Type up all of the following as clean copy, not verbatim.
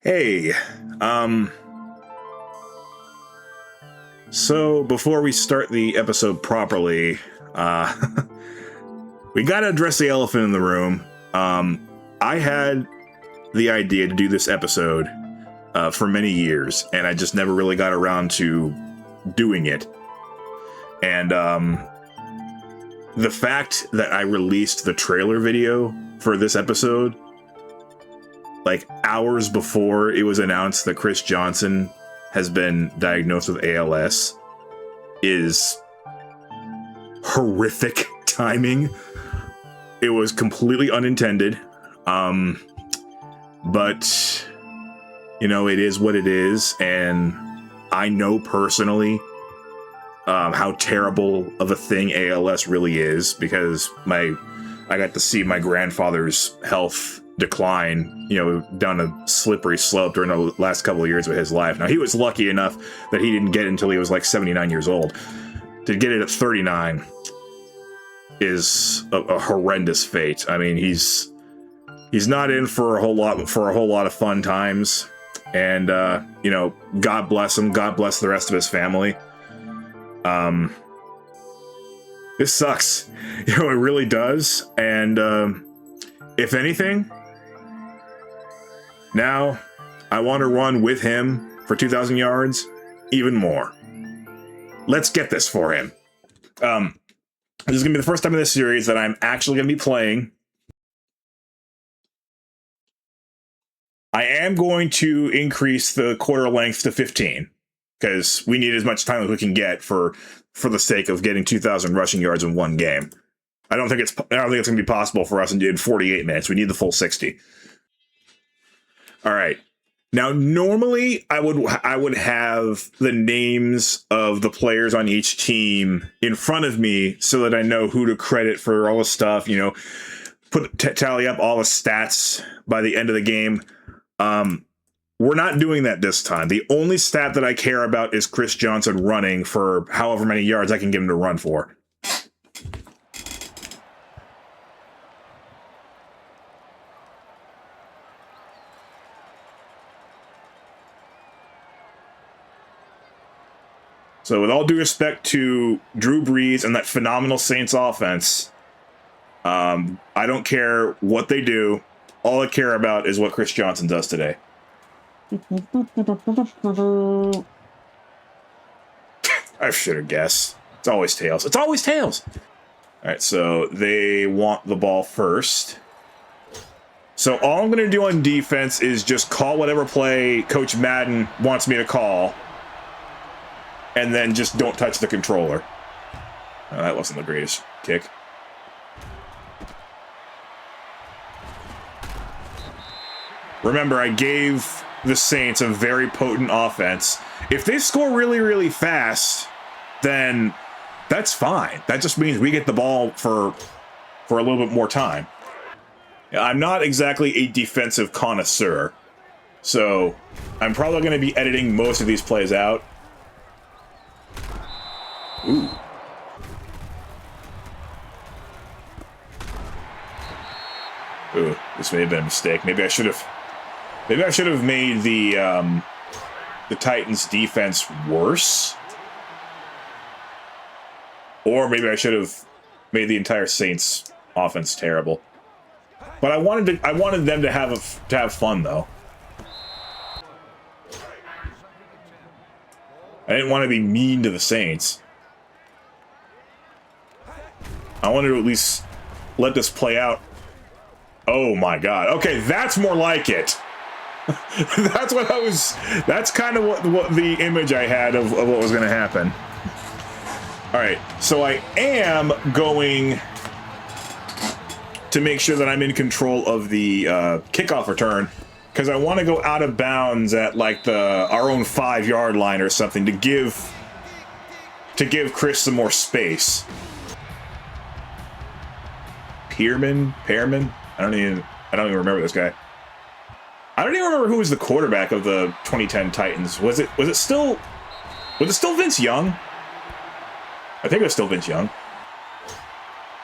Hey, so before we start the episode properly, we gotta address the elephant in the room. I had the idea to do this episode for many years, and I just never really got around to doing it. And the fact that I released the trailer video for this episode like hours before it was announced that Chris Johnson has been diagnosed with ALS is horrific timing. It was completely unintended. But you know, it is what it is, and I know personally how terrible of a thing ALS really is, because I got to see my grandfather's health decline, you know, down a slippery slope during the last couple of years of his life. Now, he was lucky enough that he didn't get it until he was like 79 years old. To get it at 39 is a horrendous fate. I mean, he's not in for a whole lot of fun times, and you know, God bless him. God bless the rest of his family. This sucks. You know, it really does. And if anything, now I want to run with him for 2,000 yards even more. Let's get this for him. This is going to be the first time in this series that I'm actually going to be playing. I am going to increase the quarter length to 15 because we need as much time as we can get for the sake of getting 2,000 rushing yards in one game. I don't think it's going to be possible for us in 48 minutes. We need the full 60. All right. Now, normally I would have the names of the players on each team in front of me so that I know who to credit for all the stuff, you know, tally up all the stats by the end of the game. We're not doing that this time. The only stat that I care about is Chris Johnson running for however many yards I can get him to run for. So with all due respect to Drew Brees and that phenomenal Saints offense, I don't care what they do. All I care about is what Chris Johnson does today. I should have guessed. It's always tails. It's always tails. All right, so they want the ball first. So all I'm going to do on defense is just call whatever play Coach Madden wants me to call, and then just don't touch the controller. Oh, that wasn't the greatest kick. Remember, I gave the Saints a very potent offense. If they score really, really fast, then that's fine. That just means we get the ball for a little bit more time. I'm not exactly a defensive connoisseur, so I'm probably going to be editing most of these plays out. Ooh. Ooh, this may have been a mistake. Maybe I should have made the Titans' defense worse, or maybe I should have made the entire Saints' offense terrible. But I wanted them to have fun, though. I didn't want to be mean to the Saints. I wanted to at least let this play out. Oh my God. Okay, that's more like it. That's kind of what the image I had of what was going to happen. All right, so I am going to make sure that I'm in control of the kickoff return, because I want to go out of bounds at like our own 5-yard line or something to give Chris some more space. Pearman? I don't even remember this guy. I don't even remember who was the quarterback of the 2010 Titans. Was it still Vince Young? I think it was still Vince Young.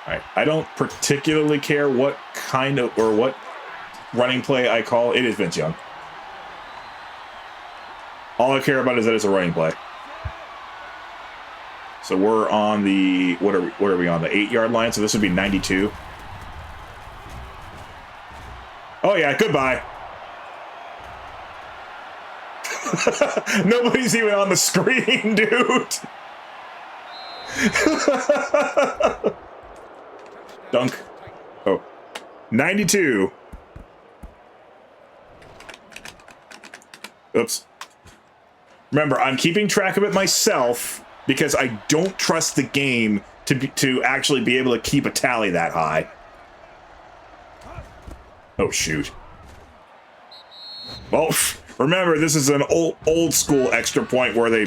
All right. I don't particularly care what kind of or what running play I call. It is Vince Young. All I care about is that it's a running play. So we're on the, what are we on? The 8-yard line, so this would be 92. Oh yeah, goodbye. Nobody's even on the screen, dude. Dunk. Oh. 92. Oops. Remember, I'm keeping track of it myself because I don't trust the game to actually be able to keep a tally that high. Oh shoot. Well, remember, this is an old school extra point where they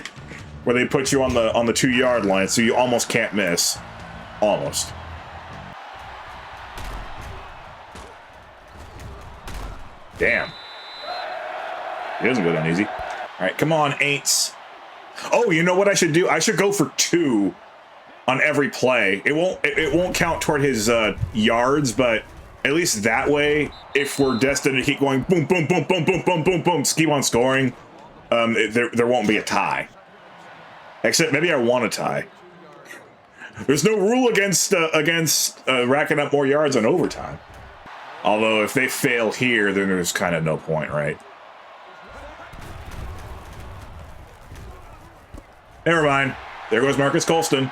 put you on the 2-yard line, so you almost can't miss. Almost. Damn. It doesn't go down easy. All right, come on, Aints. Oh, you know what I should do? I should go for 2 on every play. It won't count toward his yards, but at least that way, if we're destined to keep going boom, boom, boom, boom, boom, boom, boom, boom, keep on scoring, there won't be a tie. Except maybe I want a tie. There's no rule against racking up more yards on overtime. Although if they fail here, then there's kind of no point, right? Never mind. There goes Marcus Colston.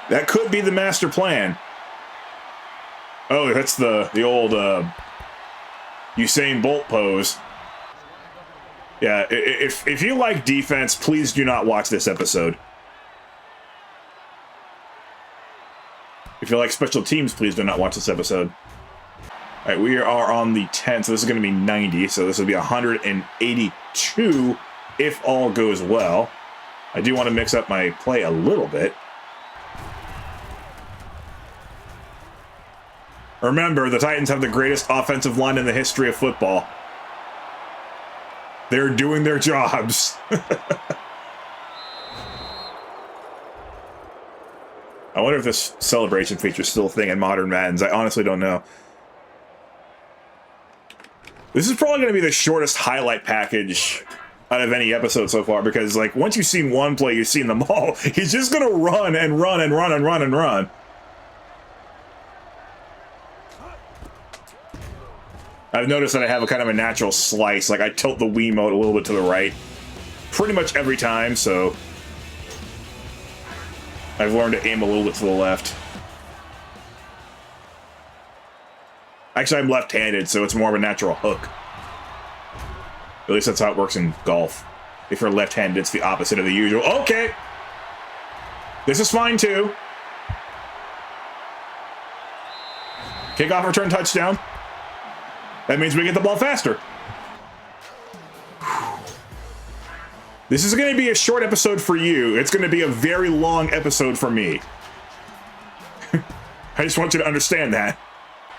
That could be the master plan. Oh, that's the old Usain Bolt pose. Yeah, if you like defense, please do not watch this episode. If you like special teams, please do not watch this episode. All right, we are on the 10, so this is going to be 90, so this will be 182 if all goes well. I do want to mix up my play a little bit. Remember, the Titans have the greatest offensive line in the history of football. They're doing their jobs. I wonder if this celebration feature is still a thing in modern Maddens. I honestly don't know. This is probably going to be the shortest highlight package out of any episode so far, because, like, once you've seen one play, you've seen them all. He's just going to run and run and run and run and run. I've noticed that I have a kind of a natural slice. Like, I tilt the Wiimote a little bit to the right pretty much every time, so I've learned to aim a little bit to the left. Actually, I'm left-handed, so it's more of a natural hook. At least that's how it works in golf. If you're left-handed, it's the opposite of the usual. Okay! This is fine, too. Kickoff return touchdown. That means we get the ball faster. This is going to be a short episode for you. It's going to be a very long episode for me. I just want you to understand that.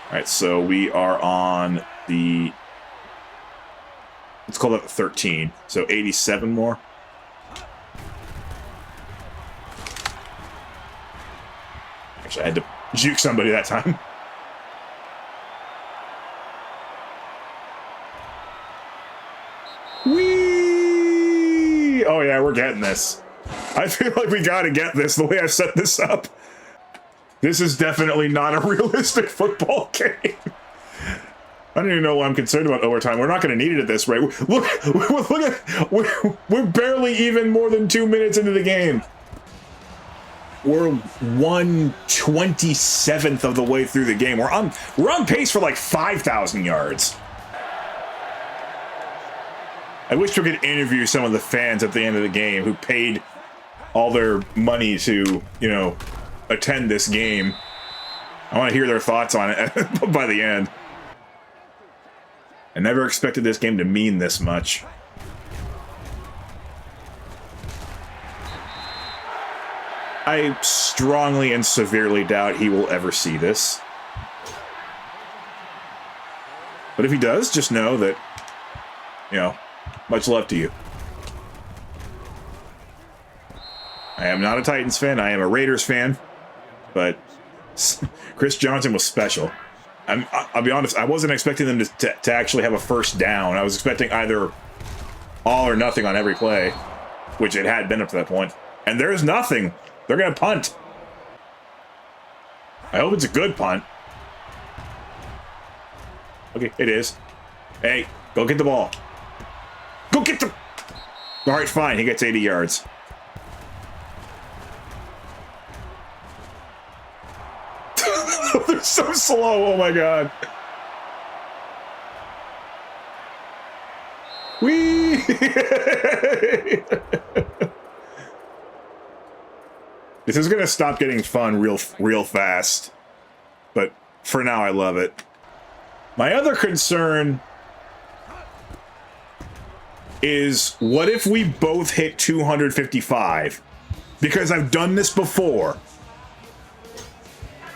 All right, so we are on the, let's call it 13. So 87 more. Actually, I had to juke somebody that time. Whee! Oh yeah, we're getting this. I feel like we gotta get this the way I've set this up. This is definitely not a realistic football game. I don't even know why I'm concerned about overtime. We're not going to need it at this rate. Look at, we're barely even more than 2 minutes into the game. We're 1/27th of the way through the game. We're on pace for like 5,000 yards. I wish we could interview some of the fans at the end of the game who paid all their money to, you know, attend this game. I want to hear their thoughts on it by the end. I never expected this game to mean this much. I strongly and severely doubt he will ever see this. But if he does, just know that, you know, much love to you. I am not a Titans fan. I am a Raiders fan. But Chris Johnson was special. I'll be honest, I wasn't expecting them to actually have a first down. I was expecting either all or nothing on every play, which it had been up to that point. And there's nothing. They're going to punt. I hope it's a good punt. Okay, it is. Hey, go get the ball. Go get the... All right, fine. He gets 80 yards. They're so slow. Oh, my God. Whee! This is going to stop getting fun real fast. But for now, I love it. My other concern is, what if we both hit 255? Because I've done this before.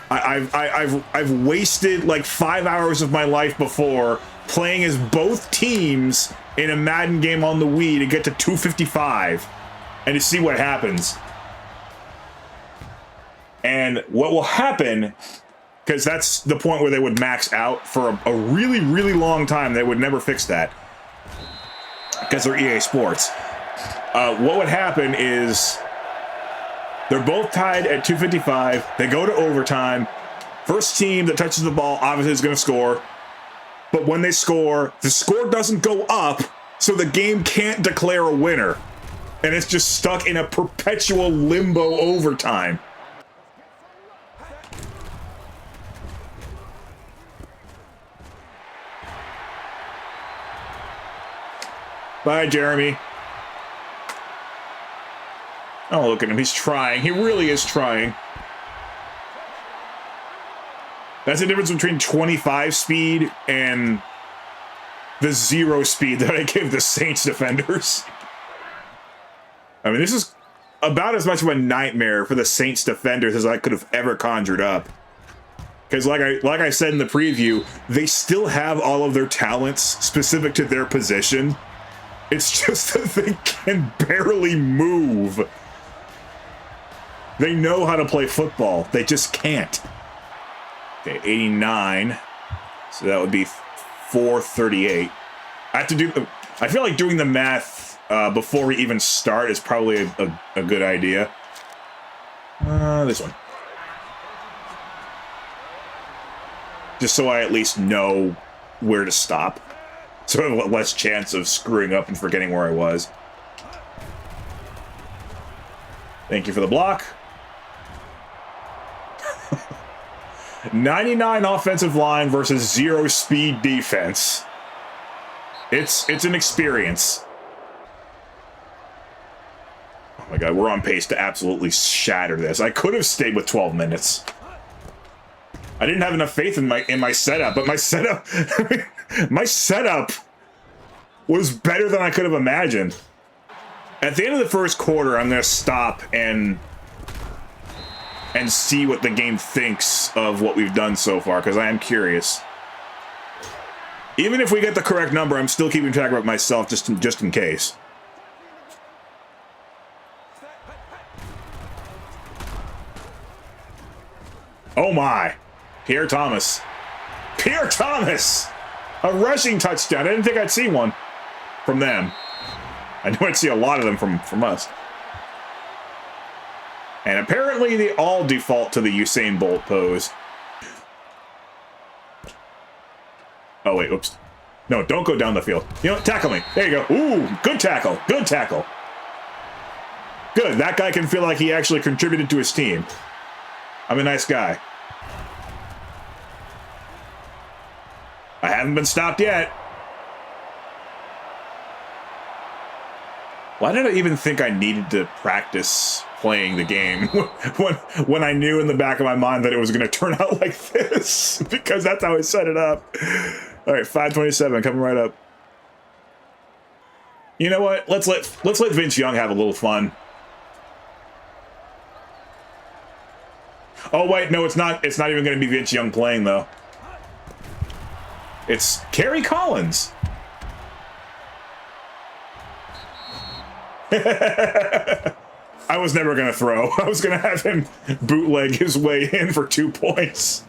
I've wasted like 5 hours of my life before playing as both teams in a Madden game on the Wii to get to 255 and to see what happens. And what will happen, because that's the point where they would max out for a really, really long time. They would never fix that because they're EA Sports. What would happen is they're both tied at 255. They go to overtime. First team that touches the ball obviously is going to score. But when they score, the score doesn't go up, so the game can't declare a winner. And it's just stuck in a perpetual limbo overtime. Bye, Jeremy. Oh, look at him. He's trying. He really is trying. That's the difference between 25 speed and the 0 speed that I gave the Saints defenders. I mean, this is about as much of a nightmare for the Saints defenders as I could have ever conjured up. Because like I said in the preview, they still have all of their talents specific to their position. It's just that they can barely move. They know how to play football. They just can't. Okay, 89. So that would be 438. I have to do... I feel like doing the math before we even start is probably a good idea. This one. Just so I at least know where to stop. So I have less chance of screwing up and forgetting where I was. Thank you for the block. 99 offensive line versus 0 speed defense. It's an experience. Oh my God, we're on pace to absolutely shatter this. I could have stayed with 12 minutes. I didn't have enough faith in my setup, but my setup my setup was better than I could have imagined. At the end of the first quarter, I'm going to stop and see what the game thinks of what we've done so far, because I am curious. Even if we get the correct number, I'm still keeping track of it myself, just in case. Oh my. Pierre Thomas. Pierre Thomas! A rushing touchdown. I didn't think I'd see one from them. I knew I'd see a lot of them from us. And apparently they all default to the Usain Bolt pose. Oh, wait, oops. No, don't go down the field. You know what? Tackle me. There you go. Ooh, good tackle. Good tackle. Good. That guy can feel like he actually contributed to his team. I'm a nice guy. I haven't been stopped yet. Why did I even think I needed to practice playing the game when I knew in the back of my mind that it was going to turn out like this? Because that's how I set it up. All right, 527 coming right up. You know what? Let's let Vince Young have a little fun. Oh wait, no, it's not. It's not even going to be Vince Young playing though. It's Kerry Collins. I was never going to throw. I was going to have him bootleg his way in for 2 points.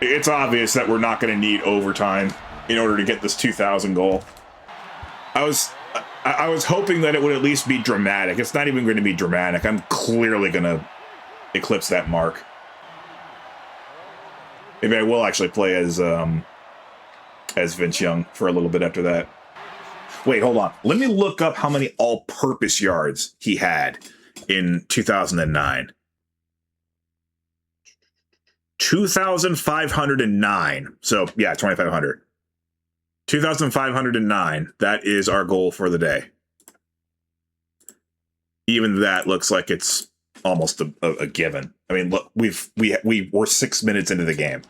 It's obvious that we're not going to need overtime in order to get this 2,000 goal. I was hoping that it would at least be dramatic. It's not even going to be dramatic. I'm clearly going to eclipse that mark. Maybe I will actually play as Vince Young for a little bit after that. Wait, hold on. Let me look up how many all-purpose yards he had in 2009. 2,509. So, yeah, 2,500. 2,509. That is our goal for the day. Even that looks like it's almost a given. I mean, look, we're 6 minutes into the game.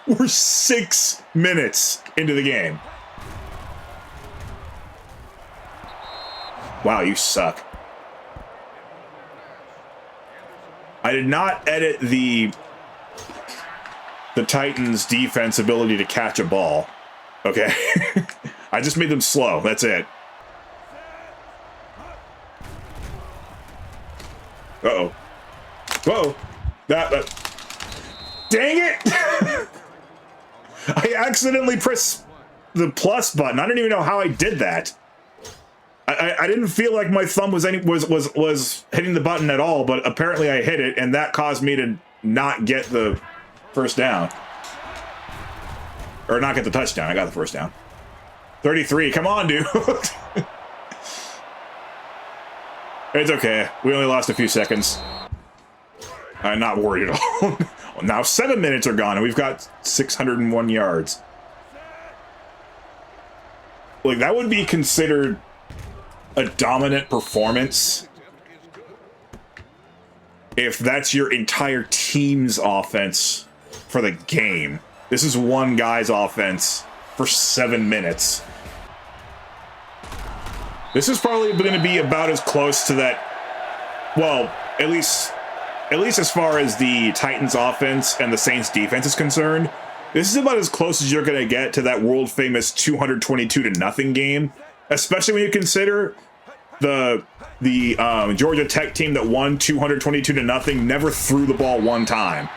We're 6 minutes into the game. Wow, you suck. I did not edit the Titans' defense ability to catch a ball. Okay? I just made them slow. That's it. Uh-oh. Uh-oh. That dang it! I accidentally pressed the plus button. I don't even know how I did that. I didn't feel like my thumb was hitting the button at all, but apparently I hit it, and that caused me to not get the first down. Or not get the touchdown. I got the first down. 33. Come on, dude. It's okay. We only lost a few seconds. I'm not worried at all. Now 7 minutes are gone, and we've got 601 yards. Like, that would be considered a dominant performance if that's your entire team's offense for the game. This is one guy's offense for 7 minutes. This is probably going to be about as close to that, well, at least as far as the Titans offense and the Saints defense is concerned, this is about as close as you're going to get to that world famous 222-0 game, especially when you consider the Georgia Tech team that won 222-0 never threw the ball one time.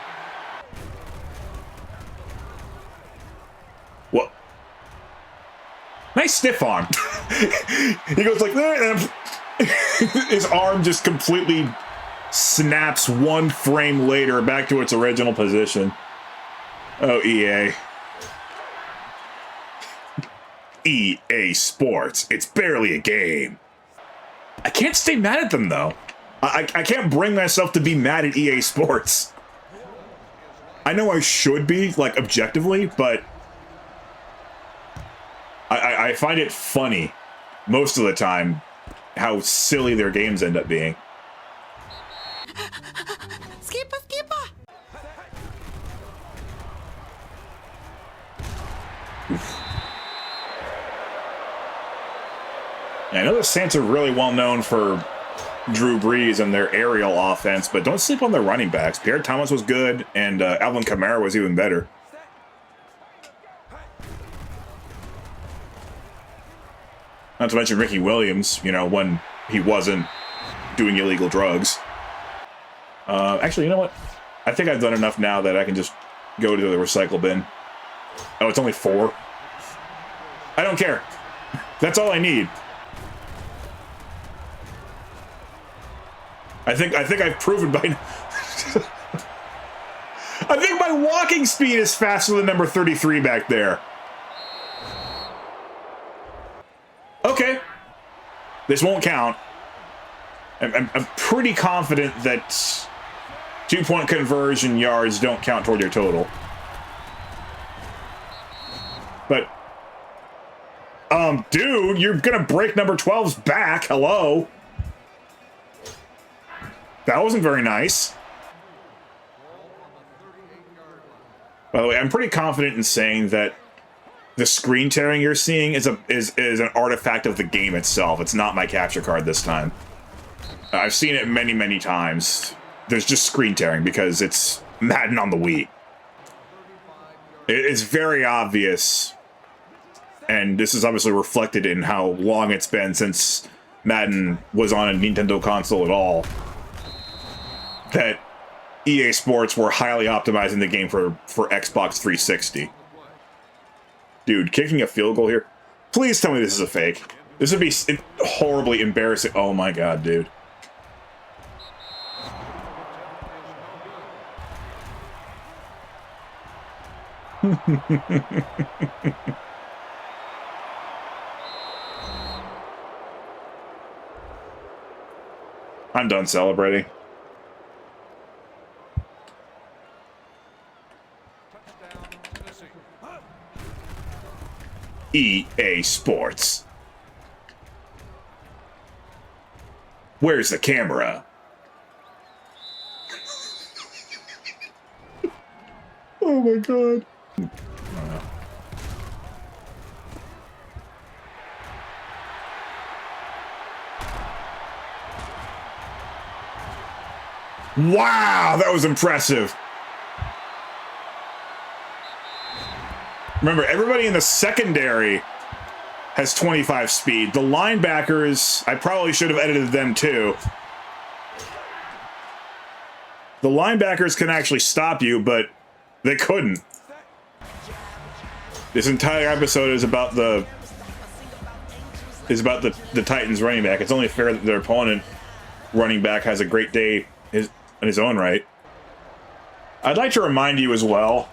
What? Nice stiff arm. He goes like that, and his arm just completely snaps one frame later back to its original position. Oh, EA. EA Sports. It's barely a game. I can't stay mad at them, though. I can't bring myself to be mad at EA Sports. I know I should be, like, objectively, but I find it funny most of the time how silly their games end up being. Skipper, skipper. I know the Saints are really well known for Drew Brees and their aerial offense, but don't sleep on their running backs. Pierre Thomas was good, and Alvin Kamara was even better. Not to mention Ricky Williams, you know, when he wasn't doing illegal drugs. Actually, you know what? I think I've done enough now that I can just go to the recycle bin. Oh, it's only 4. I don't care. That's all I need. I think I've proven by... I think my walking speed is faster than number 33 back there. Okay. This won't count. I'm pretty confident that 2-point conversion yards don't count toward your total. But, dude, you're gonna break number 12's back. Hello. That wasn't very nice. By the way, I'm pretty confident in saying that the screen tearing you're seeing is an artifact of the game itself. It's not my capture card this time. I've seen it many, many times. There's just screen tearing because it's Madden on the Wii. It's very obvious, and this is obviously reflected in how long it's been since Madden was on a Nintendo console at all, that EA Sports were highly optimizing the game for Xbox 360. Dude, kicking a field goal here. Please tell me this is a fake. This would be horribly embarrassing. Oh my god, dude. I'm done celebrating. EA Sports. Where's the camera? Oh my god. Wow, that was impressive. Remember, everybody in the secondary has 25 speed. The linebackers, I probably should have edited them too. The linebackers can actually stop you, but they couldn't. This entire episode is about the Titans running back. It's only fair that their opponent running back has a great day in his own right. I'd like to remind you as well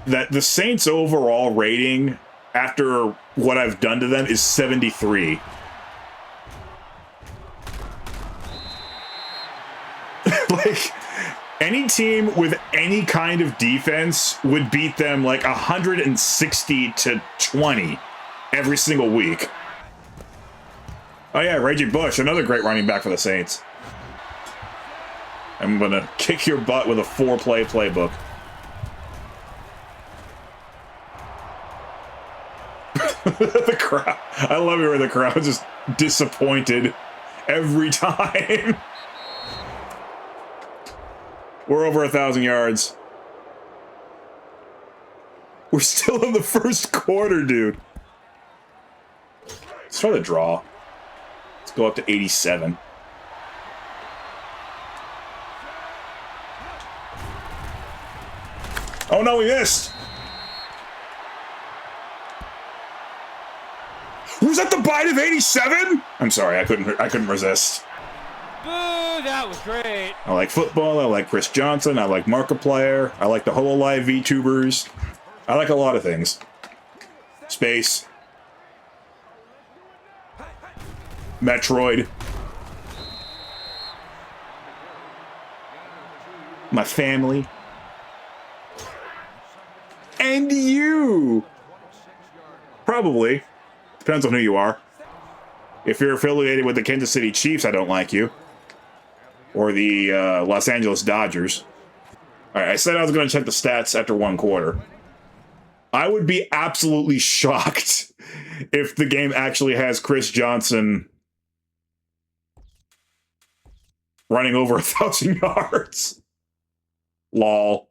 that the Saints' overall rating after what I've done to them is 73. Like, any team with any kind of defense would beat them like 160 to 20 every single week. Oh yeah, Reggie Bush, another great running back for the Saints. I'm gonna kick your butt with a 4-play playbook. The crowd. I love it where the crowd's just disappointed every time. We're over 1,000 yards. We're still in the first quarter, dude. Let's try the draw. Let's go up to 87. Oh no, we missed! Was that the bite of 87? I'm sorry, I couldn't resist. Boo, that was great. I like football, I like Chris Johnson, I like Markiplier, I like the HoloLive VTubers. I like a lot of things. Space. Metroid. My family. And you! Probably. Depends on who you are. If you're affiliated with the Kansas City Chiefs, I don't like you. Or the Los Angeles Dodgers. Alright, I said I was going to check the stats after one quarter. I would be absolutely shocked if the game actually has Chris Johnson running over 1,000 yards. Lol.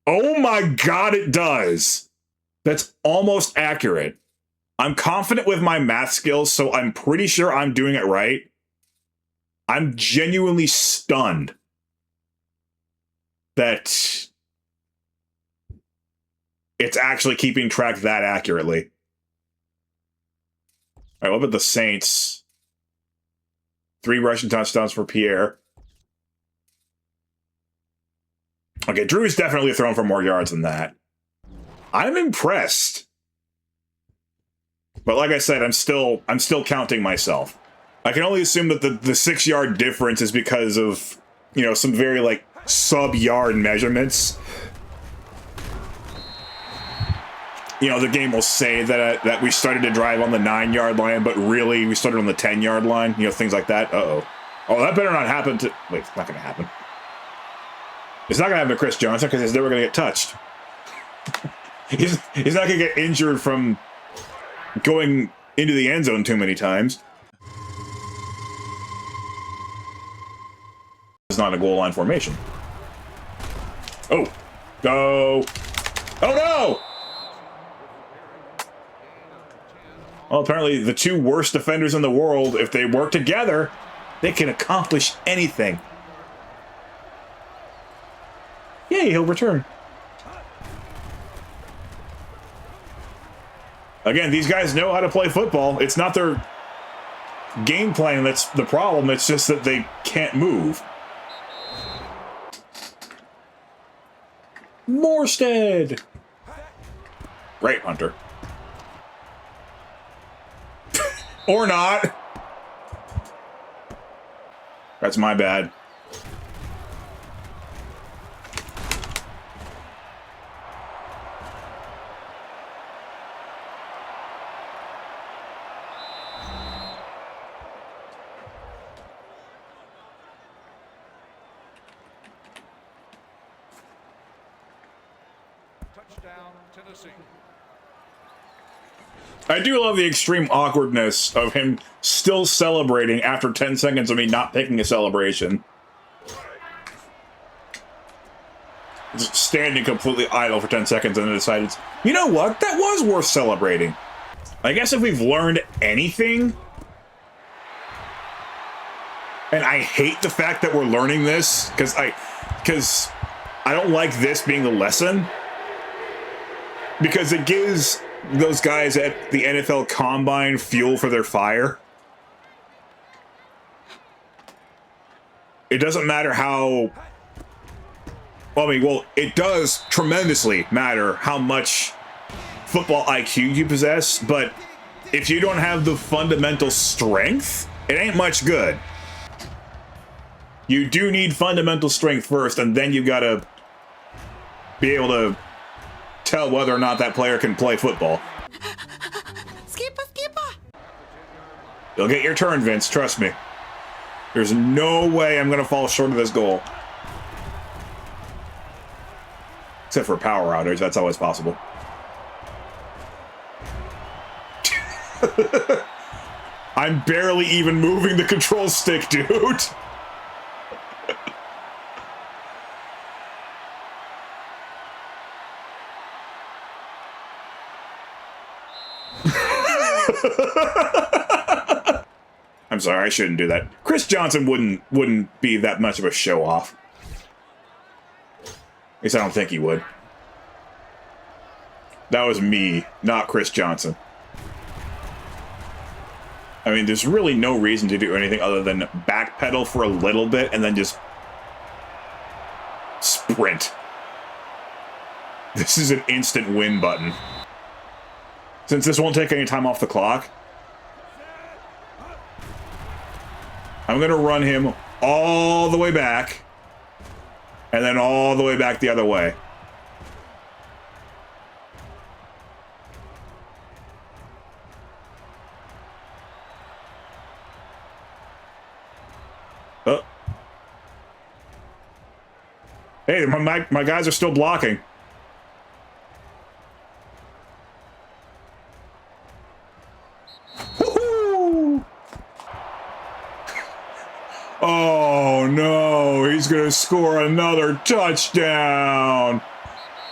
Oh my god, it does. That's almost accurate. I'm confident with my math skills, so I'm pretty sure I'm doing it right. I'm genuinely stunned that it's actually keeping track that accurately. All right, what about the Saints? 3 rushing touchdowns for Pierre. Okay, Drew's definitely thrown for more yards than that. I'm impressed. But like I said, I'm still counting myself. I can only assume that the 6-yard difference is because of, you know, some very, like, sub-yard measurements. You know, the game will say that we started to drive on the 9-yard line, but really we started on the 10-yard line. You know, things like that. Uh-oh. Oh, that better not happen to... Wait, it's not going to happen. It's not going to happen to Chris Johnson because he's never going to get touched. He's not going to get injured from going into the end zone too many times. It's not a goal line formation. Oh. Go. Oh, no! Well, apparently the 2 worst defenders in the world, if they work together, They can accomplish anything. Yay, he'll return. Again, these guys know how to play football. It's not their game plan that's the problem. It's just that they can't move. Morstead. Great, Hunter. Or not. That's my bad. Touchdown, Tennessee. I do love the extreme awkwardness of him still celebrating after 10 seconds of me not picking a celebration. Just standing completely idle for 10 seconds and then decided, you know what? That was worth celebrating. I guess if we've learned anything, and I hate the fact that we're learning this, because I don't like this being the lesson, because it gives those guys at the NFL Combine fuel for their fire. It doesn't matter how... Well, it does tremendously matter how much football IQ you possess, but if you don't have the fundamental strength, it ain't much good. You do need fundamental strength first, and then you gotta be able to tell whether or not that player can play football. Skipper, skipper. You'll get your turn, Vince, trust me. There's no way I'm gonna fall short of this goal. Except for power outage, that's always possible. I'm barely even moving the control stick, dude. I'm sorry, I shouldn't do that. Chris Johnson wouldn't be that much of a show off. At least I don't think he would. That was me, not Chris Johnson. I mean, there's really no reason to do anything other than backpedal for a little bit and then just sprint. This is an instant win button. Since this won't take any time off the clock, I'm going to run him all the way back and then all the way back the other way. Oh. Hey, my guys are still blocking. Woohoo! Oh no, he's gonna score another touchdown.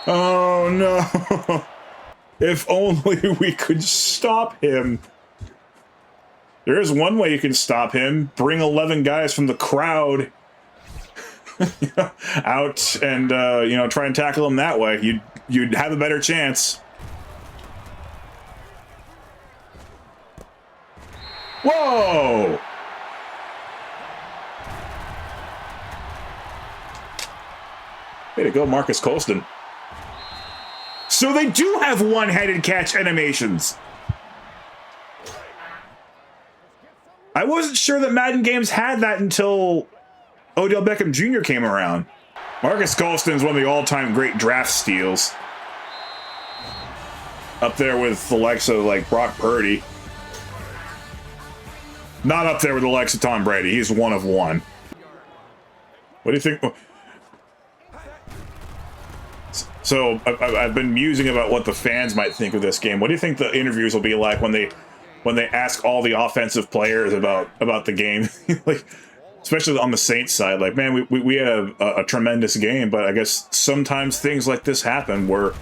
Oh no. If only we could stop him. There is one way you can stop him. Bring 11 guys from the crowd out and, try and tackle him that way. You'd have a better chance. Whoa! Way to go, Marcus Colston. So they do have one-handed catch animations. I wasn't sure that Madden games had that until Odell Beckham Jr. came around. Marcus Colston is one of the all-time great draft steals. Up there with the likes of, like, Brock Purdy. Not up there with the likes of Tom Brady. He's one of one. What do you think? So, I've been musing about what the fans might think of this game. What do you think the interviews will be like when they ask all the offensive players about the game? Like, especially on the Saints side, like, man, we had a tremendous game, but I guess sometimes things like this happen where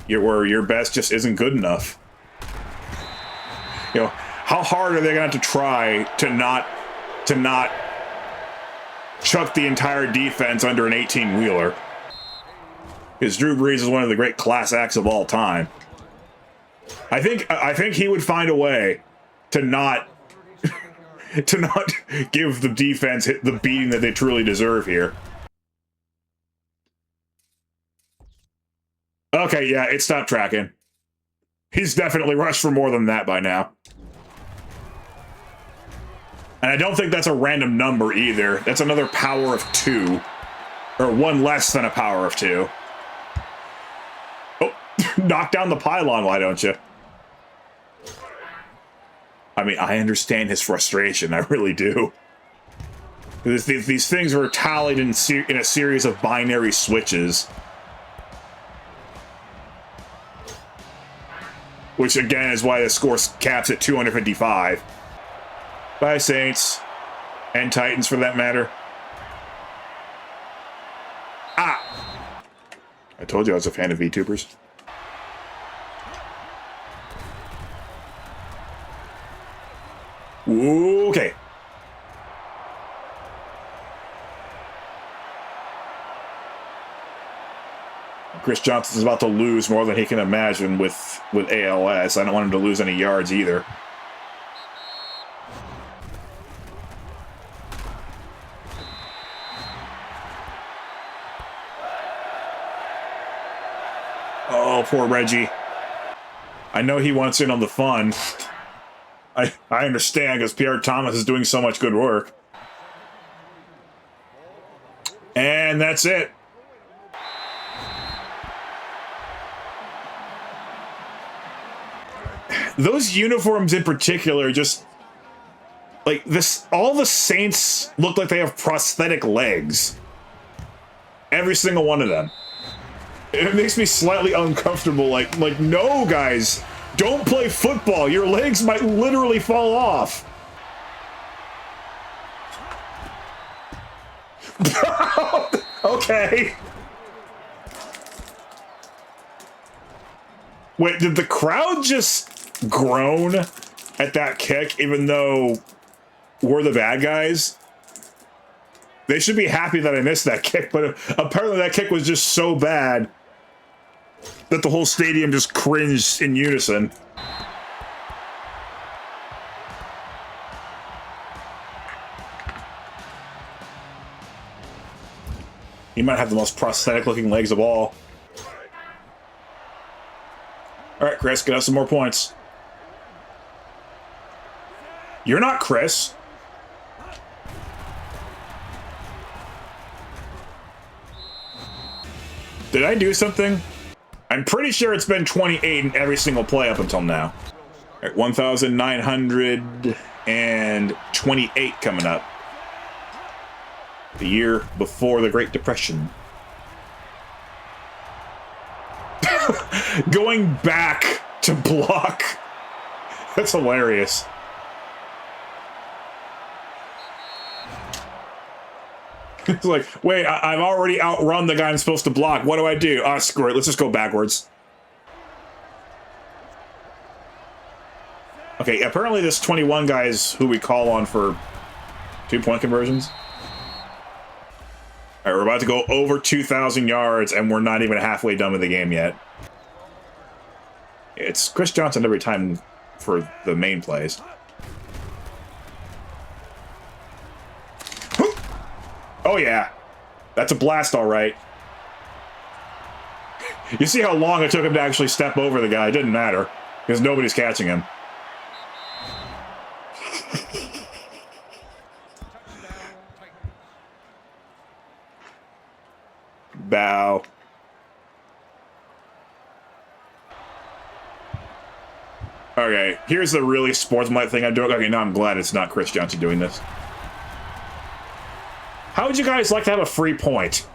your best just isn't good enough. You know, how hard are they going to have to try to not to not chuck the entire defense under an 18-wheeler. Because Drew Brees is one of the great class acts of all time. I think he would find a way to not to not give the defense the beating that they truly deserve here. Okay, yeah, it stopped tracking. He's definitely rushed for more than that by now. And I don't think that's a random number either. That's another power of 2. Or 1 less than a power of 2. Oh, knock down the pylon, why don't you? I mean, I understand his frustration, I really do. These things were tallied in a series of binary switches. Which, again, is why the score caps at 255. Bye, Saints. And Titans, for that matter. Ah! I told you I was a fan of VTubers. Okay. Chris Johnson's about to lose more than he can imagine with ALS. I don't want him to lose any yards either. Oh, poor Reggie. I know he wants in on the fun. I understand, because Pierre Thomas is doing so much good work. And that's it. Those uniforms in particular, just like this, all the Saints look like they have prosthetic legs. Every single one of them. It makes me slightly uncomfortable. Like no, guys, don't play football. Your legs might literally fall off. Okay. Wait, did the crowd just groan at that kick, even though we're the bad guys? They should be happy that I missed that kick, but apparently that kick was just so bad that the whole stadium just cringed in unison. He might have the most prosthetic looking legs of all. All right, Chris, get us some more points. You're not Chris. Did I do something? I'm pretty sure it's been 28 in every single play up until now. All right, 1,928 coming up. The year before the Great Depression. Going back to block. That's hilarious. It's like, wait, I've already outrun the guy I'm supposed to block. What do I do? Ah, screw it. Let's just go backwards. Okay, apparently this 21 guy is who we call on for 2-point conversions. All right, we're about to go over 2,000 yards, and we're not even halfway done with the game yet. It's Chris Johnson every time for the main plays. Oh, yeah. That's a blast, all right. You see how long it took him to actually step over the guy. It didn't matter, because nobody's catching him. Bow. Okay, here's the really sportsmanlike thing I'm doing. Okay, now I'm glad it's not Chris Johnson doing this. How would you guys like to have a free point?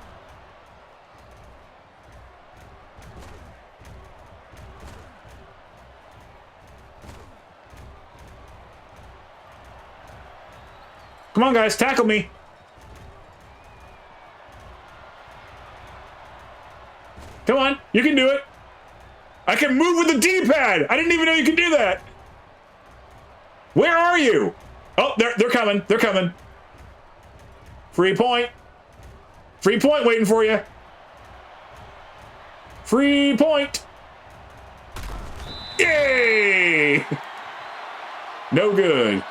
Come on, guys, tackle me. Come on, you can do it. I can move with the D-pad. I didn't even know you could do that. Where are you? Oh, they're coming. They're coming. Free point. Free point waiting for you. Free point. Yay! No good.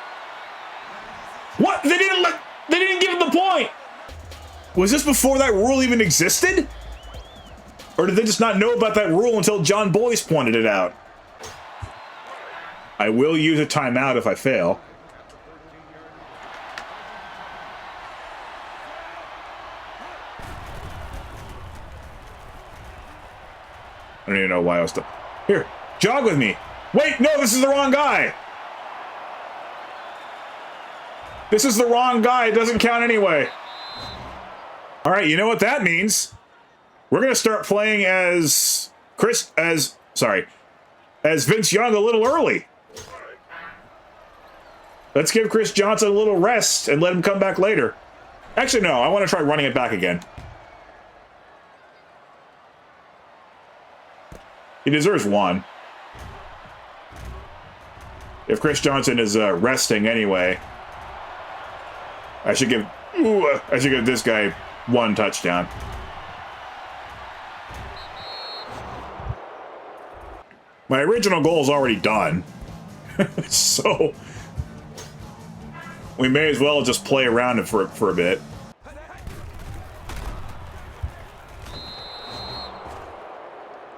What? They didn't give him the point. Was this before that rule even existed? Or did they just not know about that rule until John Boyce pointed it out? I will use a timeout if I fail. I don't even know why I was still... Here, jog with me. Wait, no, this is the wrong guy. This is the wrong guy. It doesn't count anyway. All right, you know what that means? We're going to start playing as Vince Young a little early. Let's give Chris Johnson a little rest and let him come back later. Actually, no, I want to try running it back again. He deserves one. If Chris Johnson is resting anyway, I should give this guy one touchdown. My original goal is already done. So we may as well just play around it for a bit.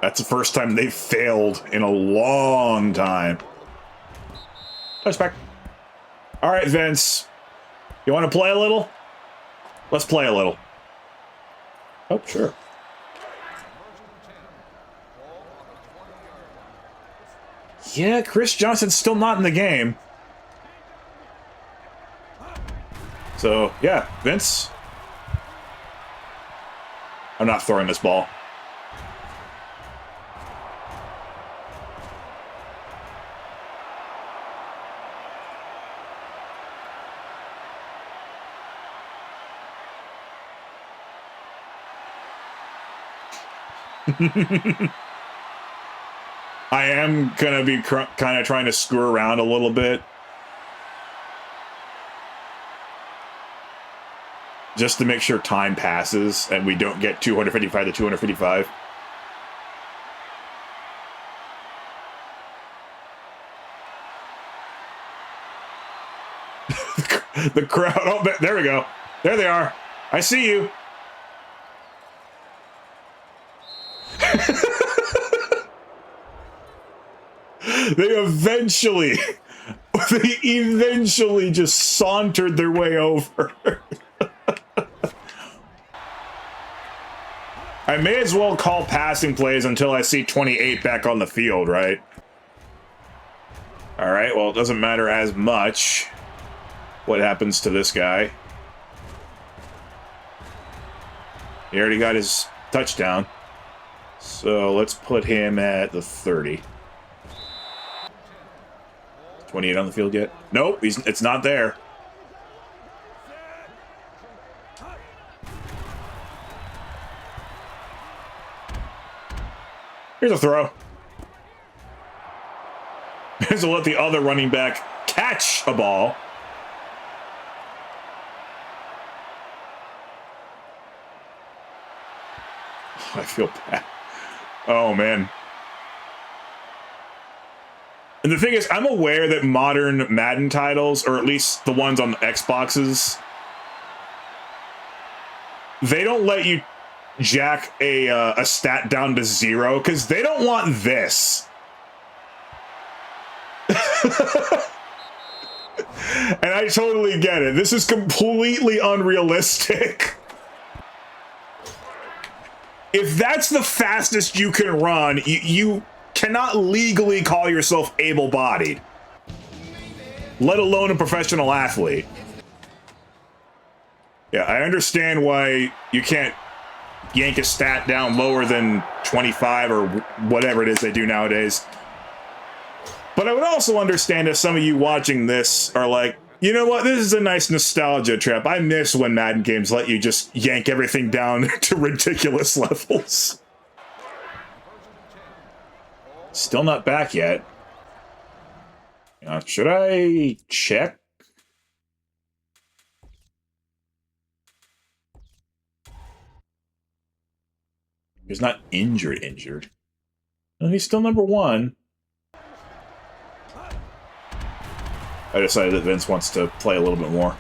That's the first time they've failed in a long time. Touchback. All right, Vince. You want to play a little? Let's play a little. Oh, sure. Yeah, Chris Johnson's still not in the game. So, yeah, Vince. I'm not throwing this ball. I am gonna be kind of trying to screw around a little bit, just to make sure time passes and we don't get 255 to 255. The crowd. Oh, there we go. There they are. I see you. They eventually just sauntered their way over. I may as well call passing plays until I see 28 back on the field, right? All right, well, it doesn't matter as much what happens to this guy. He already got his touchdown. So let's put him at the 30. 28 on the field yet? Nope, it's not there. Here's a throw. Here's to let the other running back catch a ball. I feel bad. Oh, man. And the thing is, I'm aware that modern Madden titles, or at least the ones on the Xboxes, they don't let you jack a stat down to 0 because they don't want this. And I totally get it. This is completely unrealistic. If that's the fastest you can run, you cannot legally call yourself able-bodied, let alone a professional athlete. Yeah, I understand why you can't yank a stat down lower than 25 or whatever it is they do nowadays. But I would also understand if some of you watching this are like, you know what, this is a nice nostalgia trip. I miss when Madden games let you just yank everything down to ridiculous levels. Still not back yet. Should I check He's not injured. No, he's still number 1. I decided that Vince wants to play a little bit more.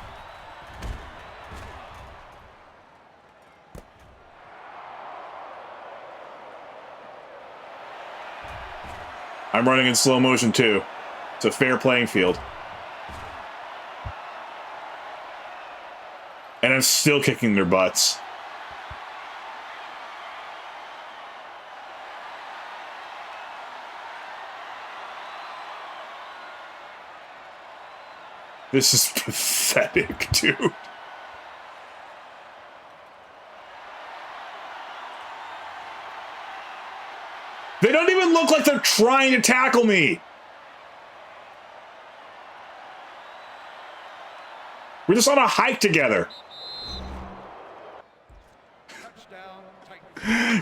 I'm running in slow motion too. It's a fair playing field. And I'm still kicking their butts. This is pathetic, dude. They don't even look like they're trying to tackle me. We're just on a hike together.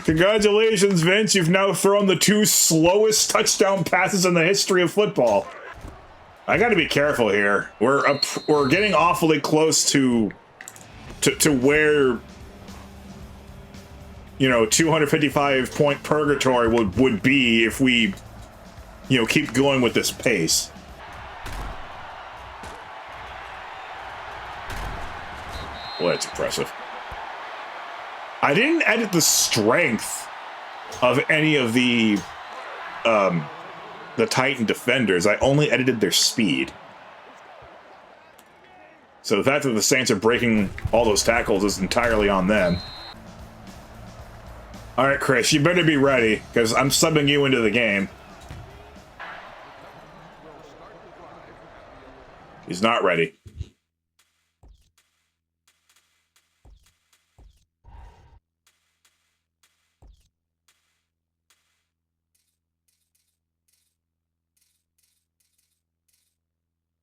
Congratulations, Vince. You've now thrown the 2 slowest touchdown passes in the history of football. I got to be careful here. We're getting awfully close to where, you know, 255 point purgatory would be if we, you know, keep going with this pace. Well, that's impressive. I didn't edit the strength of any of the Titan defenders. I only edited their speed. So the fact that the Saints are breaking all those tackles is entirely on them. All right, Chris, you better be ready, because I'm subbing you into the game. He's not ready.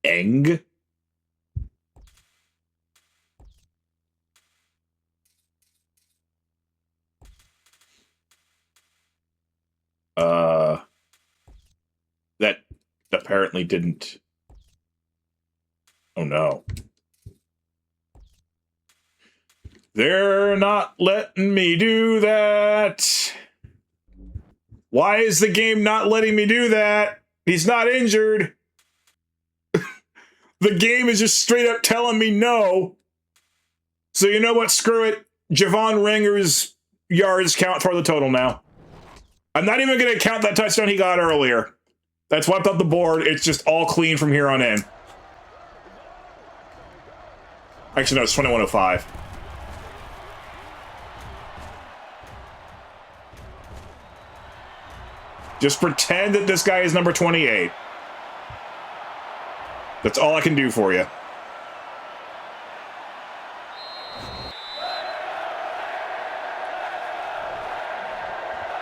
Eng? That apparently didn't... Oh no. They're not letting me do that. Why is the game not letting me do that? He's not injured. The game is just straight up telling me no. So you know what? Screw it. Javon Ringer's yards count for the total now. I'm not even going to count that touchdown he got earlier. That's wiped up the board. It's just all clean from here on in. Actually, no, it's 21:05. Just pretend that this guy is number 28. That's all I can do for you.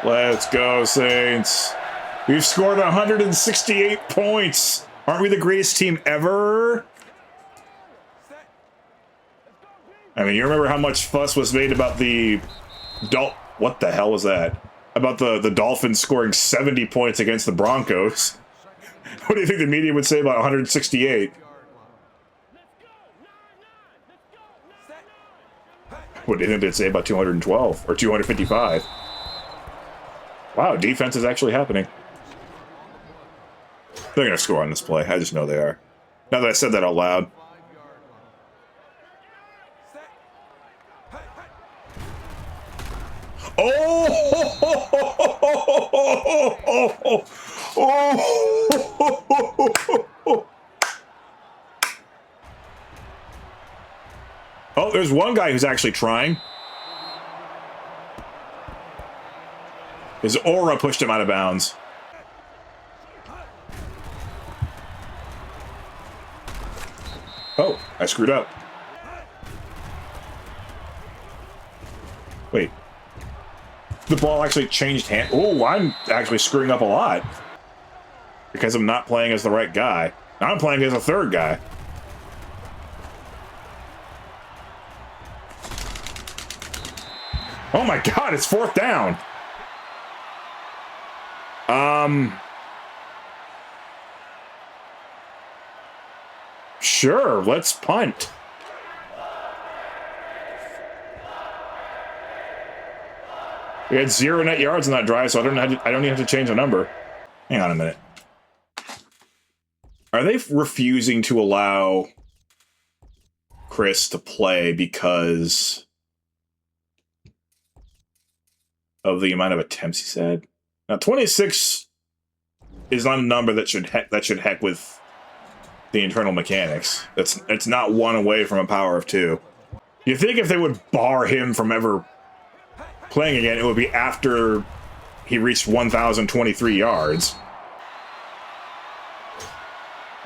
Let's go, Saints. We've scored 168 points. Aren't we the greatest team ever? I mean, you remember how much fuss was made about the... What the hell was that? About the Dolphins scoring 70 points against the Broncos. What do you think the media would say about 168? What do you think they'd say about 212 or 255? Wow, defense is actually happening. They're going to score on this play. I just know they are. Now that I said that out loud. Oh, there's one guy who's actually trying. His aura pushed him out of bounds. Oh, I screwed up. Wait. The ball actually changed hand. Oh, I'm actually screwing up a lot. Because I'm not playing as the right guy. Now I'm playing as a third guy. Oh my god, it's 4th down. Sure, let's punt. We had 0 net yards on that drive, so I don't even have to change the number. Hang on a minute. Are they refusing to allow Chris to play because of the amount of attempts he said? Now, 26 is not a number that should heck with the internal mechanics. It's not 1 away from a power of 2. You think if they would bar him from ever playing again, it would be after he reached 1,023 yards.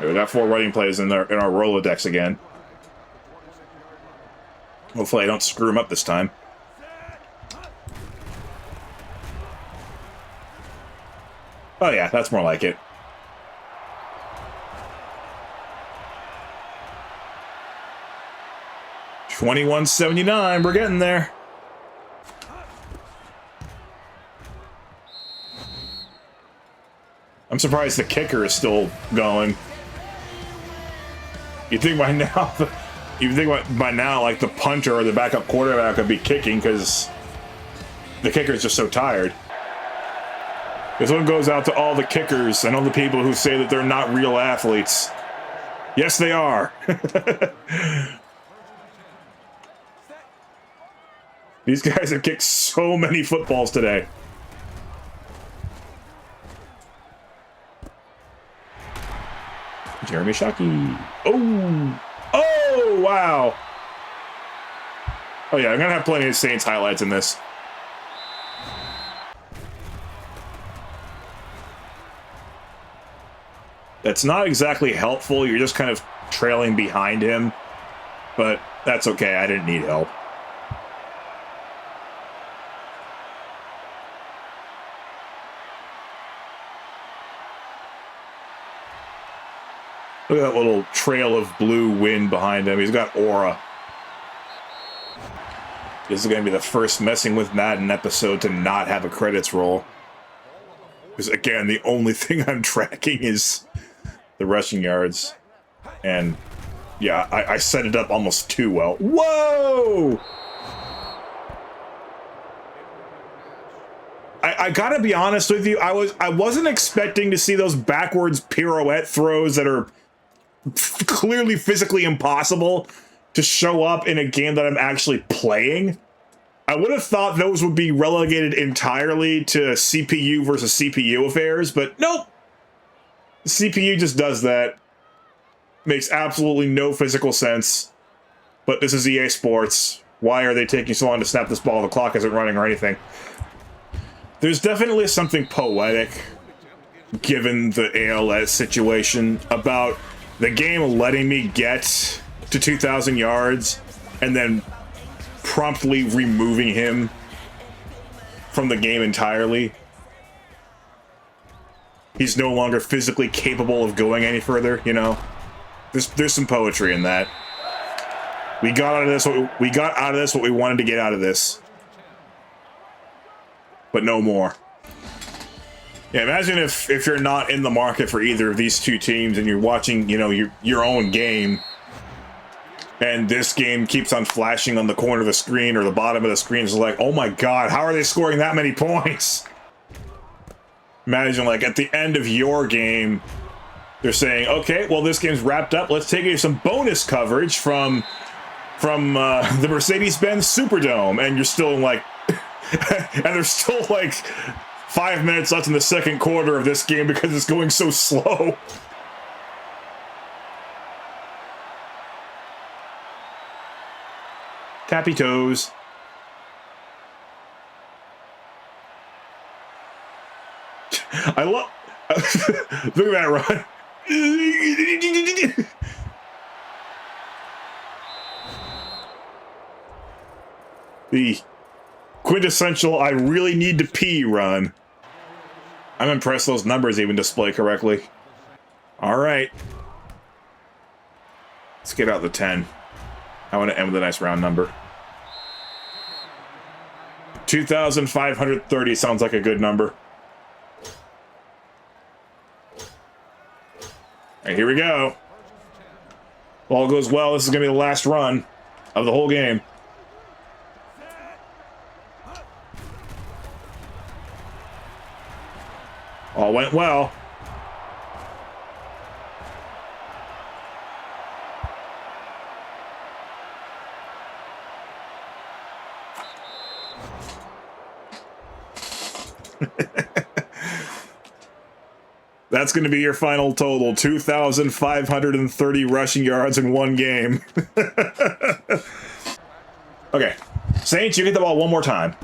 We got 4 running plays in our Rolodex again. Hopefully I don't screw him up this time. Oh yeah, that's more like it. $21.79, we're getting there. I'm surprised the kicker is still going. You'd think by now, like the punter or the backup quarterback would be kicking because the kicker's just so tired. This one goes out to all the kickers and all the people who say that they're not real athletes. Yes, they are. These guys have kicked so many footballs today. Jeremy Shockey. Oh! Oh, wow! Oh yeah, I'm gonna have plenty of Saints highlights in this. That's not exactly helpful. You're just kind of trailing behind him. But that's okay. I didn't need help. Look at that little trail of blue wind behind him. He's got aura. This is going to be the first Messing with Madden episode to not have a credits roll. Because, again, the only thing I'm tracking is the rushing yards. And, yeah, I set it up almost too well. Whoa! I gotta be honest with you. I wasn't expecting to see those backwards pirouette throws that are clearly physically impossible to show up in a game that I'm actually playing. I would have thought those would be relegated entirely to CPU versus CPU affairs, but nope. The CPU just does that. Makes absolutely no physical sense. But this is EA Sports. Why are they taking so long to snap this ball? The clock isn't running or anything. There's definitely something poetic, given the ALS situation, about the game letting me get to 2,000 yards and then promptly removing him from the game entirely. He's no longer physically capable of going any further, you know? There's some poetry in that. We got out of this what we wanted to get out of this. But no more. Yeah, imagine if you're not in the market for either of these two teams and you're watching, you know, your own game, and this game keeps on flashing on the corner of the screen or the bottom of the screen. It's like, oh my god, how are they scoring that many points? Imagine, like, at the end of your game, they're saying, okay, well, this game's wrapped up. Let's take you some bonus coverage from the Mercedes-Benz Superdome, and you're still like, and there's still like 5 minutes left in the second quarter of this game because it's going so slow. Tappy toes. I love. Look at that run. The quintessential I really need to pee run. I'm impressed those numbers even display correctly. All right. Let's get out the 10. I want to end with a nice round number. 2,530 sounds like a good number. All right, here we go. If all goes well, this is going to be the last run of the whole game. All went well. That's going to be your final total, 2,530 rushing yards in one game. Okay, Saints, you get the ball one more time.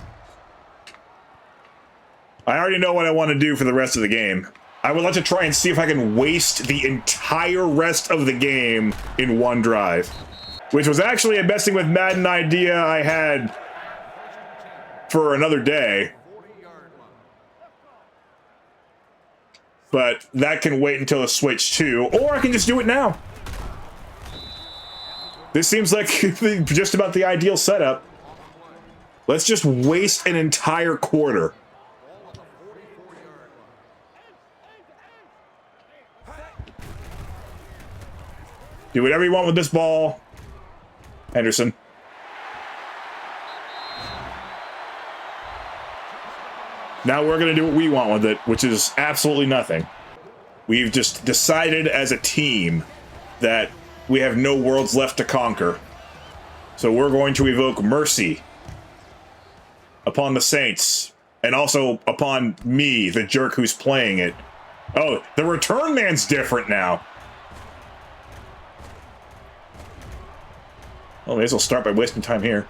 I already know what I want to do for the rest of the game. I would like to try and see if I can waste the entire rest of the game in one drive, which was actually a messing with Madden idea I had for another day. But that can wait until the Switch 2, or I can just do it now. This seems like just about the ideal setup. Let's just waste an entire quarter. Do whatever you want with this ball, Henderson. Now we're going to do what we want with it, which is absolutely nothing. We've just decided as a team that we have no worlds left to conquer. So we're going to evoke mercy upon the Saints, and also upon me, the jerk who's playing it. Oh, the return man's different now. Well, may as well start by wasting time here.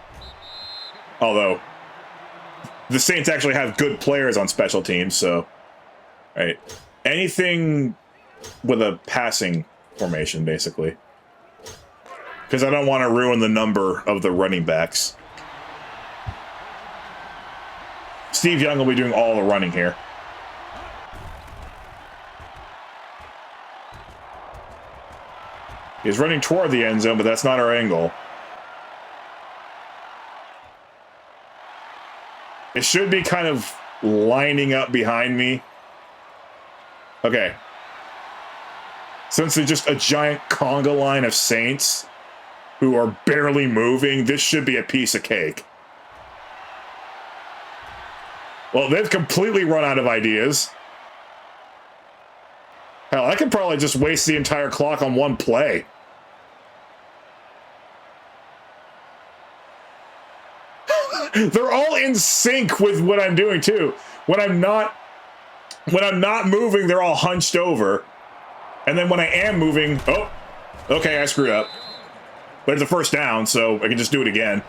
Although, the Saints actually have good players on special teams, so... Right. Anything with a passing formation, basically. Because I don't want to ruin the number of the running backs. Steve Young will be doing all the running here. He's running toward the end zone, but that's not our angle. It should be kind of lining up behind me. Okay. Since there's just a giant conga line of Saints who are barely moving, this should be a piece of cake. Well, they've completely run out of ideas. Hell, I could probably just waste the entire clock on one play. They're all in sync with what I'm doing too. When I'm not moving, they're all hunched over. And then when I am moving, oh, okay, I screwed up. But it's a first down, so I can just do it again.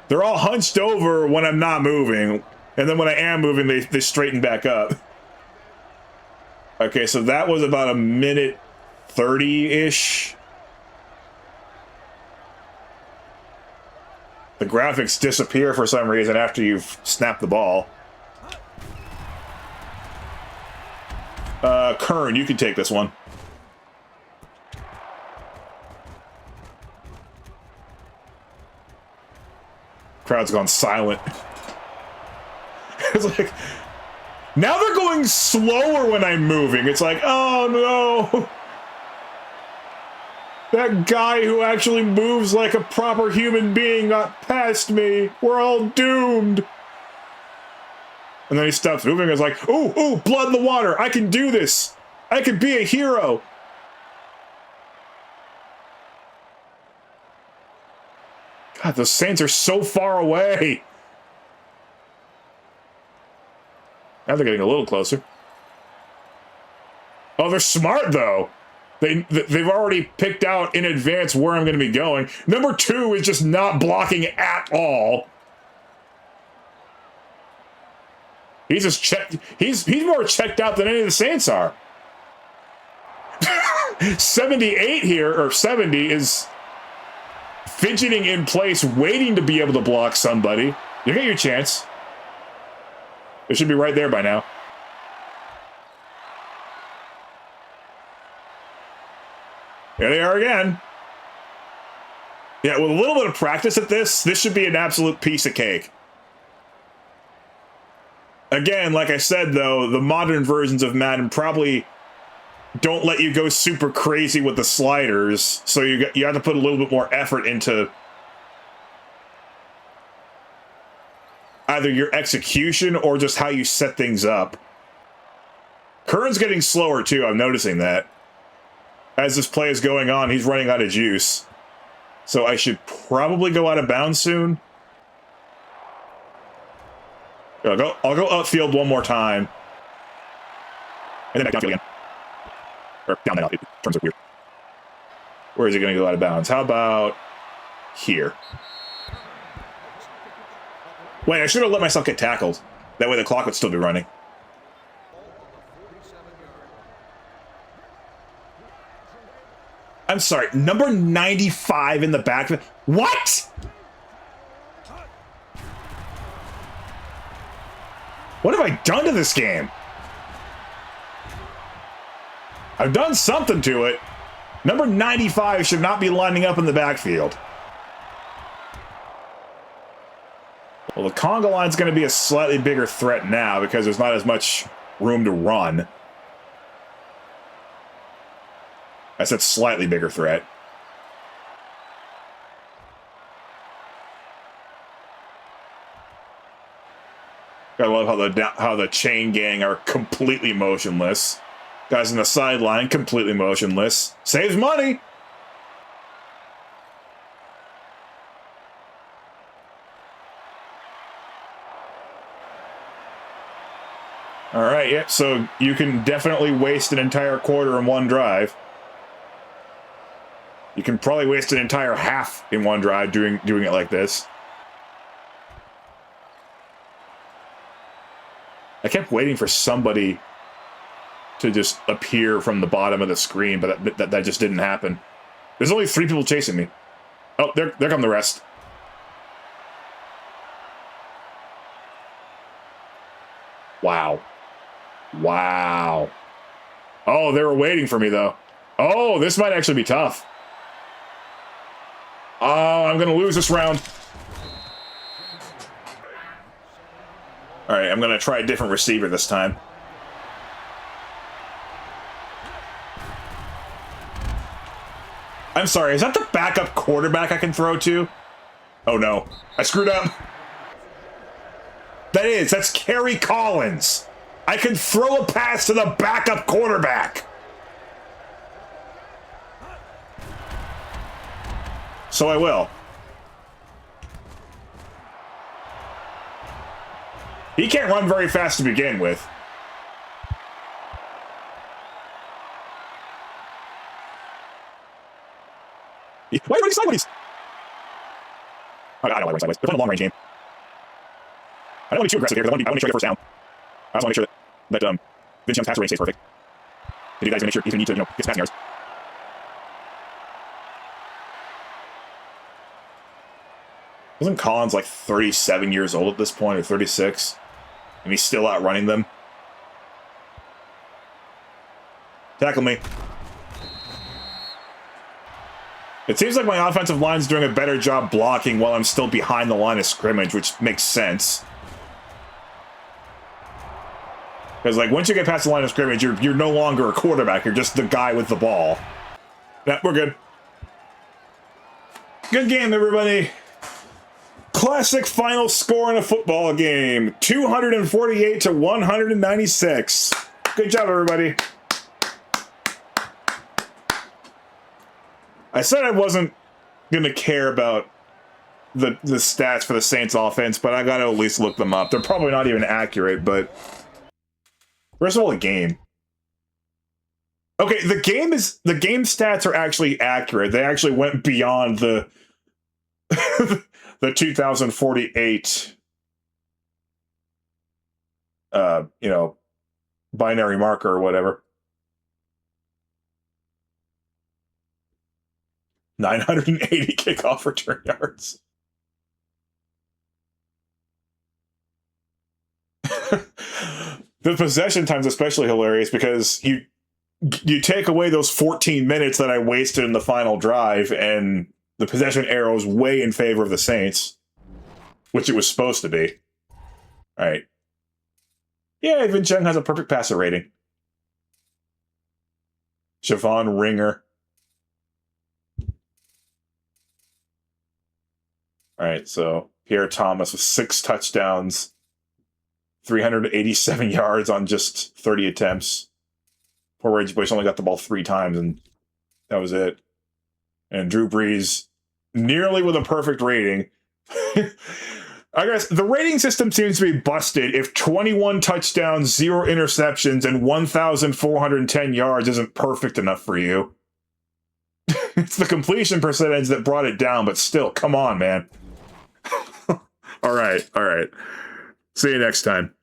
They're all hunched over when I'm not moving. And then when I am moving, they straighten back up. Okay, so that was about a minute 30-ish. The graphics disappear for some reason after you've snapped the ball. Kern, you can take this one. Crowd's gone silent. It's like, now they're going slower when I'm moving. It's like, oh no. That guy who actually moves like a proper human being got past me. We're all doomed. And then he stops moving and is like, ooh, ooh, blood in the water. I can do this. I can be a hero. God, the Saints are so far away. Now they're getting a little closer. Oh, they're smart, though. They've already picked out in advance where I'm going to be going. Number 2 is just not blocking at all. He's just checked. He's more checked out than any of the Saints are. 78 here, or 70, is fidgeting in place, waiting to be able to block somebody. You get your chance. It should be right there by now. Here they are again. Yeah, with a little bit of practice at this should be an absolute piece of cake. Again, like I said, though, the modern versions of Madden probably don't let you go super crazy with the sliders, so you have to put a little bit more effort into either your execution or just how you set things up. Kern's getting slower, too. I'm noticing that. As this play is going on, he's running out of juice. So I should probably go out of bounds soon. I'll go upfield one more time. And then back downfield again. Or down that up. It turns out weird. Where is he going to go out of bounds? How about here? Wait, I should have let myself get tackled. That way the clock would still be running. I'm sorry, number 95 in the back. What? What have I done to this game? I've done something to it. Number 95 should not be lining up in the backfield. Well, the conga line's going to be a slightly bigger threat now because there's not as much room to run. I said slightly bigger threat. I love how the chain gang are completely motionless. Guys on the sideline, completely motionless. Saves money! Alright, yeah, so you can definitely waste an entire quarter in one drive. You can probably waste an entire half in one drive doing it like this. I kept waiting for somebody to just appear from the bottom of the screen, but that just didn't happen. There's only 3 people chasing me. Oh, there come the rest. Wow. Wow. Oh, they were waiting for me, though. Oh, this might actually be tough. Oh, I'm going to lose this round. All right, I'm going to try a different receiver this time. I'm sorry, is that the backup quarterback I can throw to? Oh, no. I screwed up. That's Kerry Collins. I can throw a pass to the backup quarterback. So I will. He can't run very fast to begin with. Why are you running sideways? I don't like running sideways. They're playing a long-range game. I don't want to be too aggressive here because I want to try to get first down. I also want to make sure that Vince Young's passer range stays perfect. Did you guys make sure he's going to need to, get passing yards? Wasn't Collins like 37 years old at this point, or 36? And he's still outrunning them? Tackle me. It seems like my offensive line's doing a better job blocking while I'm still behind the line of scrimmage, which makes sense. Because, like, once you get past the line of scrimmage, you're no longer a quarterback. You're just the guy with the ball. Yeah, we're good. Good game, everybody. Classic final score in a football game. 248 to 196. Good job, everybody. I said I wasn't going to care about the stats for the Saints offense, but I got to at least look them up. They're probably not even accurate, but first of all, the game. Okay, the game stats are actually accurate. They actually went beyond the the 2048 binary marker or whatever. 980 kickoff return yards. The possession time's especially hilarious because you take away those 14 minutes that I wasted in the final drive, and the possession arrow is way in favor of the Saints, which it was supposed to be. All right. Yeah, Vince Young has a perfect passer rating. Javon Ringer. All right, so Pierre Thomas with 6 touchdowns, 387 yards on just 30 attempts. Poor Reggie Bush only got the ball 3 times, and that was it. And Drew Brees, nearly with a perfect rating. I guess the rating system seems to be busted if 21 touchdowns, 0 interceptions, and 1,410 yards isn't perfect enough for you. It's the completion percentage that brought it down, but still, come on, man. All right. See you next time.